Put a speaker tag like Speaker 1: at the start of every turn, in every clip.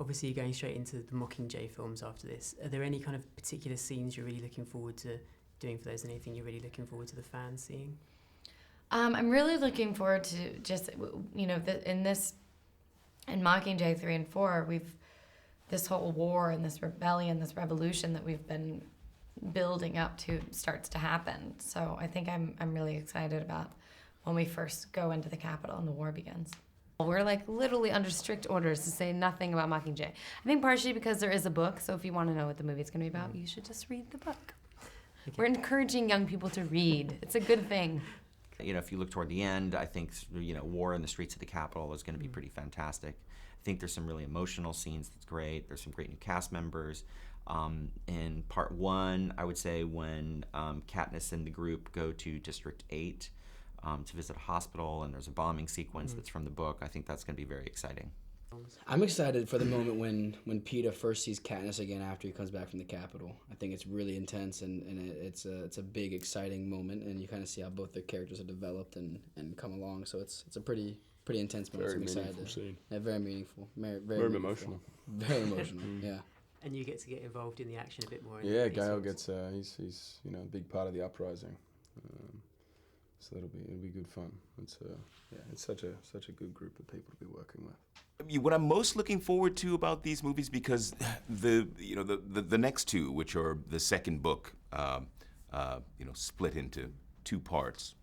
Speaker 1: Obviously, you're going straight into the Mockingjay films after this. Are there any kind of particular scenes you're really looking forward to doing for those? Anything you're really looking forward to the fans seeing?
Speaker 2: I'm really looking forward to just, in Mockingjay 3 and 4, this whole war and this rebellion, this revolution that we've been building up to starts to happen. So I think I'm really excited about when we first go into the Capitol and the war begins.
Speaker 3: We're like literally under strict orders to say nothing about Mockingjay. I think partially because there is a book, so if you want to know what the movie's going to be about, you should just read the book. Okay. We're encouraging young people to read. It's a good thing.
Speaker 4: You know, if you look toward the end, I think, you know, war in the streets of the Capitol is going to be pretty fantastic. I think there's some really emotional scenes that's great. There's some great new cast members. In part 1, I would say when Katniss and the group go to District 8 to visit a hospital, and there's a bombing sequence that's from the book, I think that's going to be very exciting.
Speaker 5: I'm excited for the moment when Peeta first sees Katniss again after he comes back from the Capitol. I think it's really intense, and it's a big, exciting moment, and you kind of see how both their characters are developed and come along. So it's a pretty intense moment.
Speaker 6: Very
Speaker 5: so I'm
Speaker 6: meaningful
Speaker 5: excited.
Speaker 6: scene.
Speaker 5: Yeah, very meaningful. Very
Speaker 6: Very emotional.
Speaker 5: Very emotional. Yeah.
Speaker 1: And you get to get involved in the action a bit more.
Speaker 6: Yeah, Gale gets he's you know, a big part of the uprising. So it'll be good fun. It's such a good group of people to be working with.
Speaker 7: What I'm most looking forward to about these movies, because the next two, which are the second book, split into 2 parts,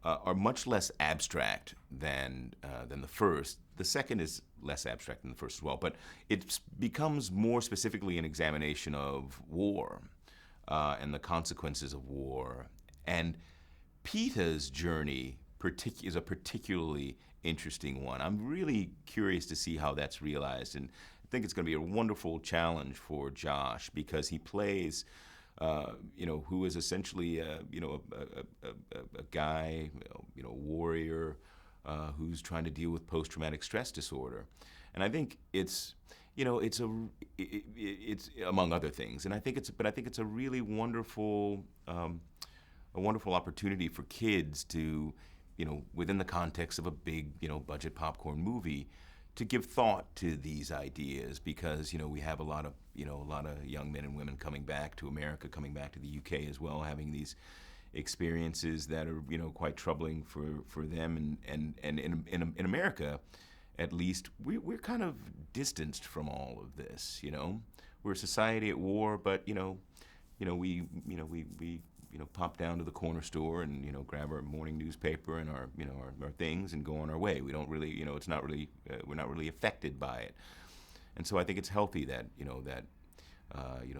Speaker 7: are much less abstract than the first. The second is less abstract than the first as well, but it becomes more specifically an examination of war and the consequences of war. And Peeta's journey is a particularly interesting one. I'm really curious to see how that's realized, and I think it's going to be a wonderful challenge for Josh, because he plays, who is essentially, a guy, a warrior who's trying to deal with post-traumatic stress disorder, and I think it's among other things, and I think it's a really wonderful. A wonderful opportunity for kids to, within the context of a big, budget popcorn movie, to give thought to these ideas, because, we have a lot of young men and women coming back to America, coming back to the UK as well, having these experiences that are, quite troubling for them, and in America, at least, we're kind of distanced from all of this, We're a society at war, but, we pop down to the corner store and, grab our morning newspaper and our things and go on our way. We don't really, it's not really, we're not really affected by it. And so I think it's healthy that,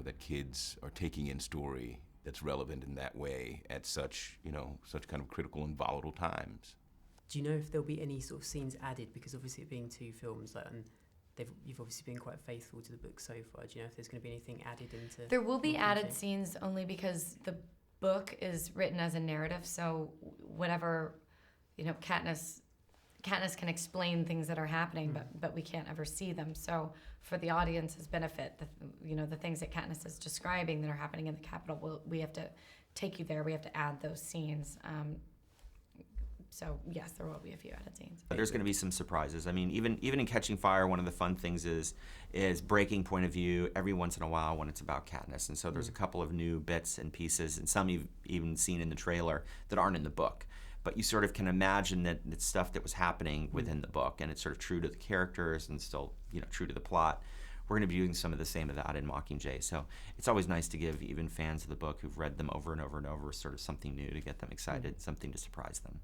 Speaker 7: that kids are taking in story that's relevant in that way at such kind of critical and volatile times.
Speaker 1: Do you know if there'll be any sort of scenes added? Because obviously it being 2 films, you've obviously been quite faithful to the book so far. Do you know if there's going to be anything added into?
Speaker 2: There will be added scenes, only because the book is written as a narrative, so whatever, Katniss can explain things that are happening, but we can't ever see them. So for the audience's benefit, the things that Katniss is describing that are happening in the Capitol, we have to take you there. We have to add those scenes. So yes, there will be a few added scenes.
Speaker 4: There's going to be some surprises. I mean, even in Catching Fire, one of the fun things is breaking point of view every once in a while when it's about Katniss. And so there's a couple of new bits and pieces, and some you've even seen in the trailer that aren't in the book. But you sort of can imagine that it's stuff that was happening within the book, and it's sort of true to the characters and still, true to the plot. We're going to be doing some of the same of that in Mockingjay. So it's always nice to give even fans of the book who've read them over and over and over sort of something new to get them excited, something to surprise them.